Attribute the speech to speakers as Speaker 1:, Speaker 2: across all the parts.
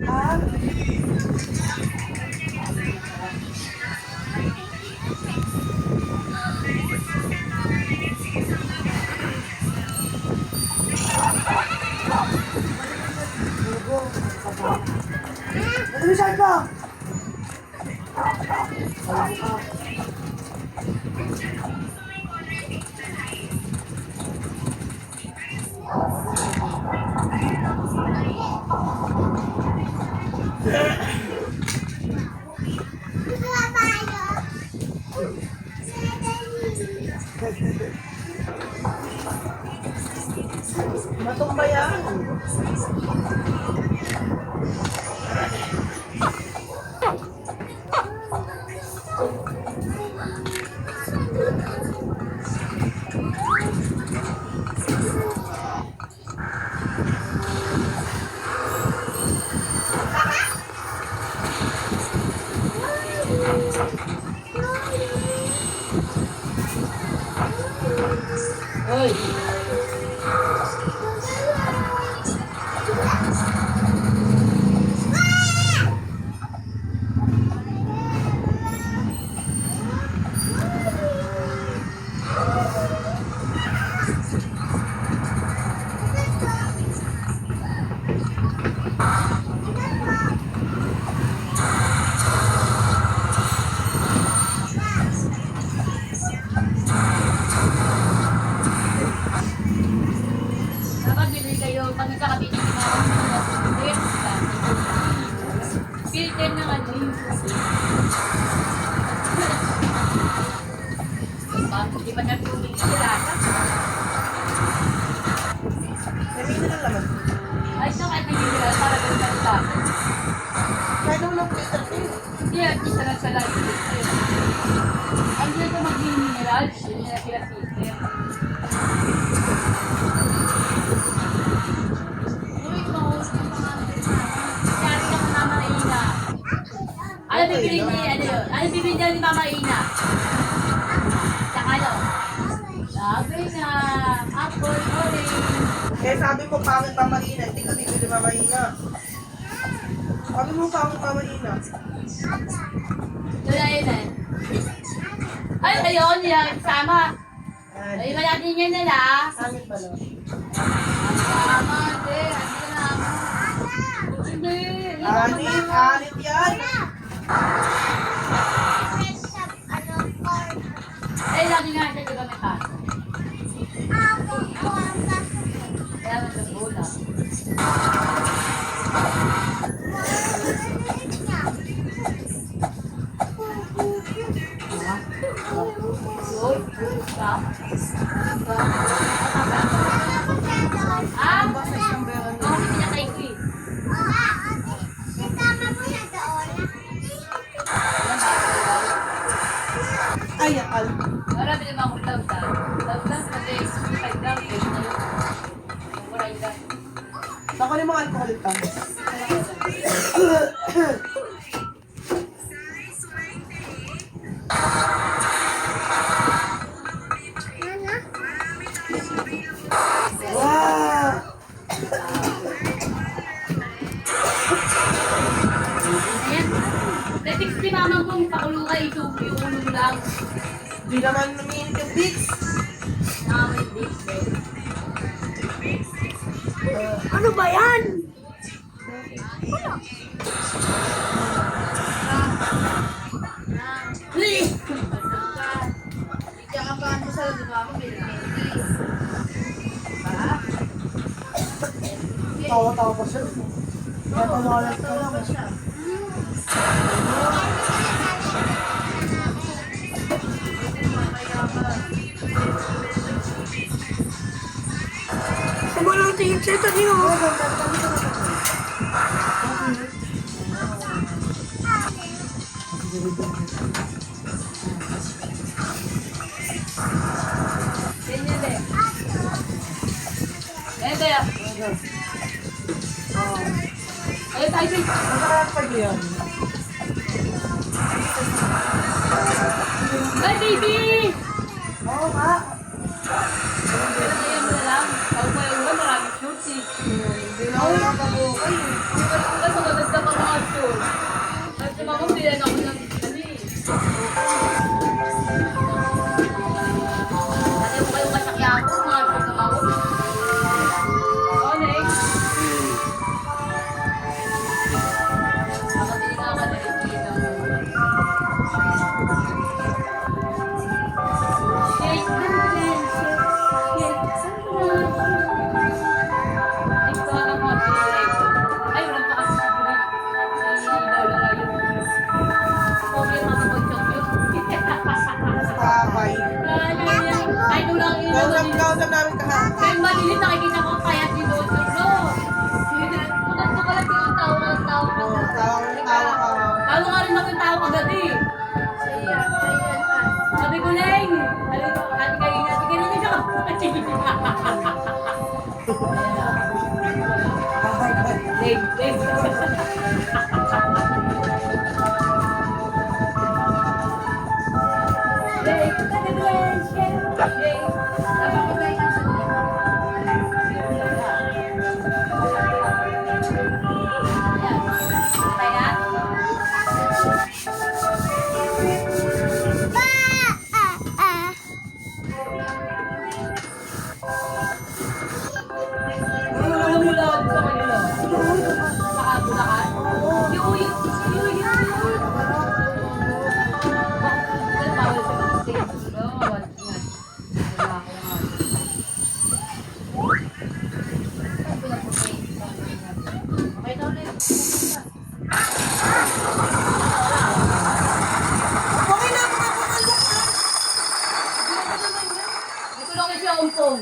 Speaker 1: Ah, bugo. Ano saan ka? Matumba yan. Hoy!
Speaker 2: Dapat bili kayo, pag nagkakabili ng mga filter ng ano yung hindi pa na tuloy sila.
Speaker 1: Nabili na naman.
Speaker 2: Ay, ito kahit nagigila para doon lang sa akin.
Speaker 1: Kaya naman ang filter eh.
Speaker 2: Hindi, at isa lang sa live. Ang dito ito mag-minerals, hindi na sila filter. Uy, mahulog yung mga kaya ka Mama Ina. Ano bibili niya? Ano yun? Ano bibili niya ni Mama Ina? Tsaka ano? Sabi na, apple, orange.
Speaker 1: Kaya sabi mo pangit pa mahina, hindi ka bibili mamahina. Sabi mo pangit pa mahina.
Speaker 2: Wala yun eh. Ay, ayun, yan, sama. Ayun ba natin yan nila?
Speaker 1: Pangit pala.
Speaker 2: Sama, hindi. Ano na? Hindi.
Speaker 1: Anit yan.
Speaker 2: Eh, lagi nga siya di ba may pa? Kaya mo sa bola. Uy, ka? Ah? Oh, hindi niya tayo eh.
Speaker 1: Ay, akal.
Speaker 2: Wala din naman akong love lang. Love lang, kasi 65 lang. Pwede na yun. Muray lang.
Speaker 1: Ako ni mga alcoholic pa. Wow!
Speaker 2: Ayan. Letix si mama kong pakulo ka isubo yung ulo lang.
Speaker 1: Di naman lumiinit yung Vicks.
Speaker 2: Nakamay big bed.
Speaker 1: Ano ba yan?
Speaker 2: Diyan ka pa ano sa lalo mama, pinag-candy.
Speaker 1: Tawa-tawa pa siya. Natawalan ka lang. Walang tingin siya ito niyo.
Speaker 2: Ganyan din. Ganyan din. Ayun tayo din.
Speaker 1: Masarap pa yan.
Speaker 2: Ay, baby!
Speaker 1: Oo nga.
Speaker 2: Ayan mo na lang. Pag may ulan, maraming shorts eh.
Speaker 1: Hindi na ako nakapag-okay.
Speaker 2: Ugas, ugas, ako agad eh. Sabi ko, Leng! Ate Karina siya kapatid. Leng.
Speaker 1: Okay na, mga pumalak na.
Speaker 2: Ito lang siya umpong.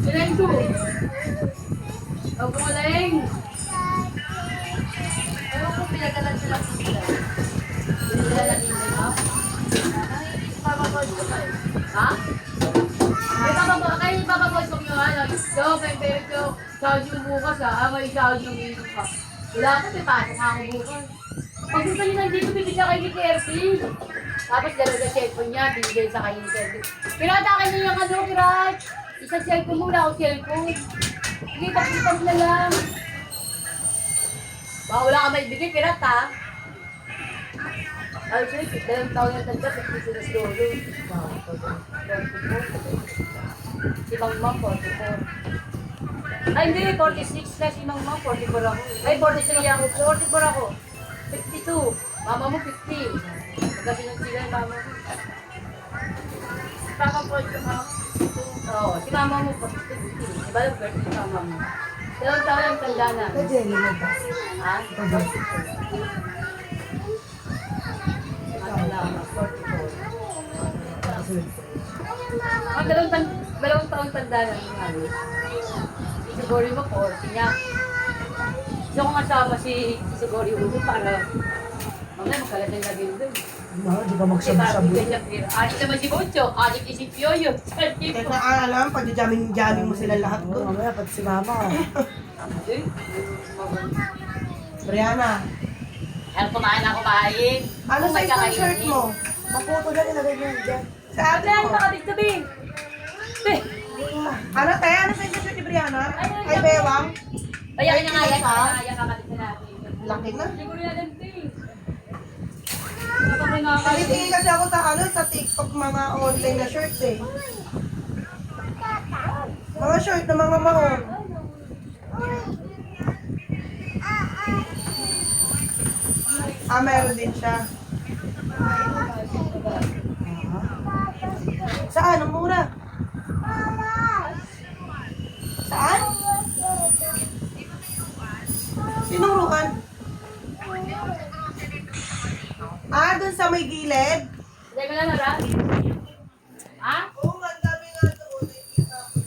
Speaker 2: Silang ko. Huwag mo lang. Ewan ko pinagalan sila sila. Pinagalan nila, no? Ha? Kayo ipapapos ko yung ano. So, pero charge yung bukas ha. May charge yung ito ka. Wala ka, may pasok ako bukas. Pag gusto nyo nandito, bibigyan kayo ni Kerty. Tapos dalawa na cellphone niya, bibigyan sa kayo ni Kerty. Pinatakin niyo yung ano, Kirat. Isang cellphone muna ako cellphone. Sige, pakipag na lang. Baka wala ka may bigay, Kirat ha. Ay, sige, 2 taon na tanda, 50 sila sa lolo. Si Mang Mang, 44. Ay, hindi, 46 na si Mang Mang, 44 ako. Ay, 43 ako, 44 ako. 52. Mama mo, 50. Magkasinong sila yung mama mo. Papa po, si Mama. Oo, si Mama mo, 50. Iba yung birthday si Mama mo. 2 taon ang tanda na.
Speaker 3: Jenny mo ba?
Speaker 2: Ha? Ang dalawang taon tanda na yung ano. Siguro mo, 40 niya. Gusto ko kasama si Siguro Ulo para mamaya magkalat ng lagin doon.
Speaker 3: Di ba magsabi-sabi?
Speaker 2: Adik naman si Bocho, adik ni si Pioyo.
Speaker 1: Kahit na alam, pag-jamming mo sila lahat
Speaker 3: Oo,
Speaker 1: doon.
Speaker 3: mamaya pati si mama.
Speaker 1: Brianna,
Speaker 2: Ano kumain na kumain?
Speaker 1: ano
Speaker 2: Kung may
Speaker 1: size ng
Speaker 2: kakainin.
Speaker 1: shirt mo?
Speaker 3: Maputo na ilagay mo yun dyan.
Speaker 1: Sa ate
Speaker 2: Brian,
Speaker 1: mo.
Speaker 2: baka dito, Bing. Bing.
Speaker 1: Ano te? Ano size ng shirt ni Brianna? Ay, bewang?
Speaker 2: Bayakin na nga yan.
Speaker 1: Ka?
Speaker 2: Kaya kakabit na natin.
Speaker 1: Laki na.
Speaker 2: Siguro yan ang Bing. Kapag may mga
Speaker 1: Palitingin kasi ako sa sa TikTok mga online na shirts eh. Mga shirt na mga mahon. Meron din siya. Saan? Ang mura? Saan? Sinuruan? Dun sa may gilid?
Speaker 2: Hindi ko na nara. Ha?
Speaker 1: Oo, ang dami nga doon. Nakikita ko.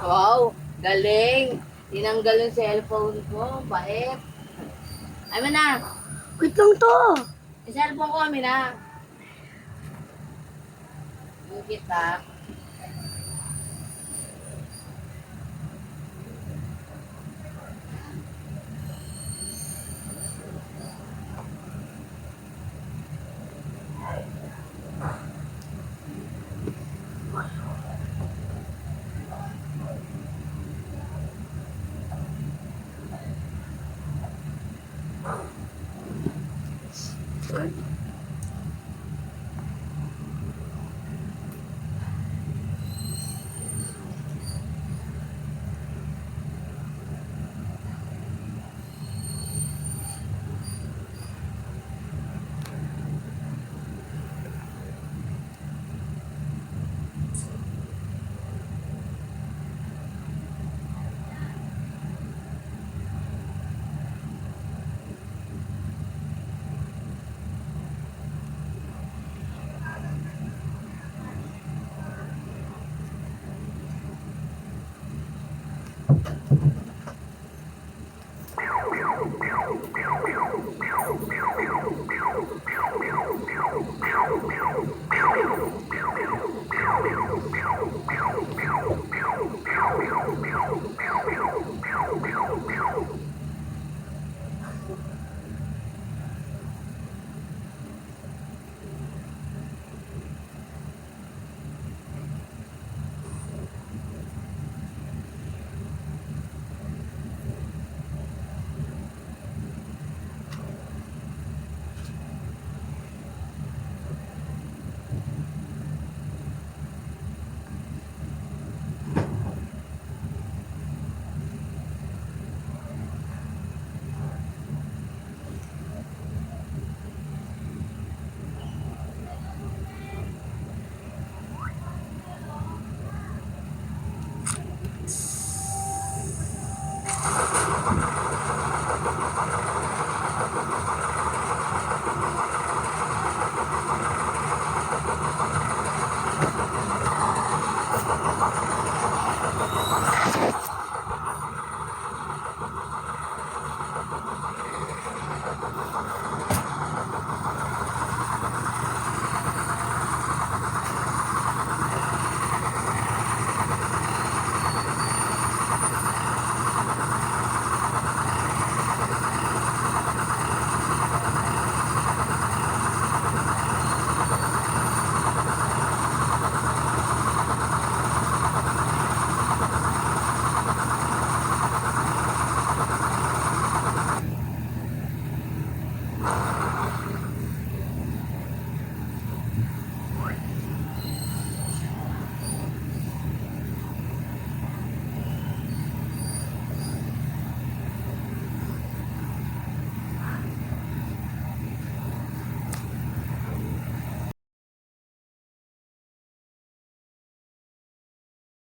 Speaker 2: Wow, galing. Tinanggal yung cellphone ko. Bait. Ay, na.
Speaker 3: Wait lang to.
Speaker 2: Yung cellphone ko, Amina. Yung kita.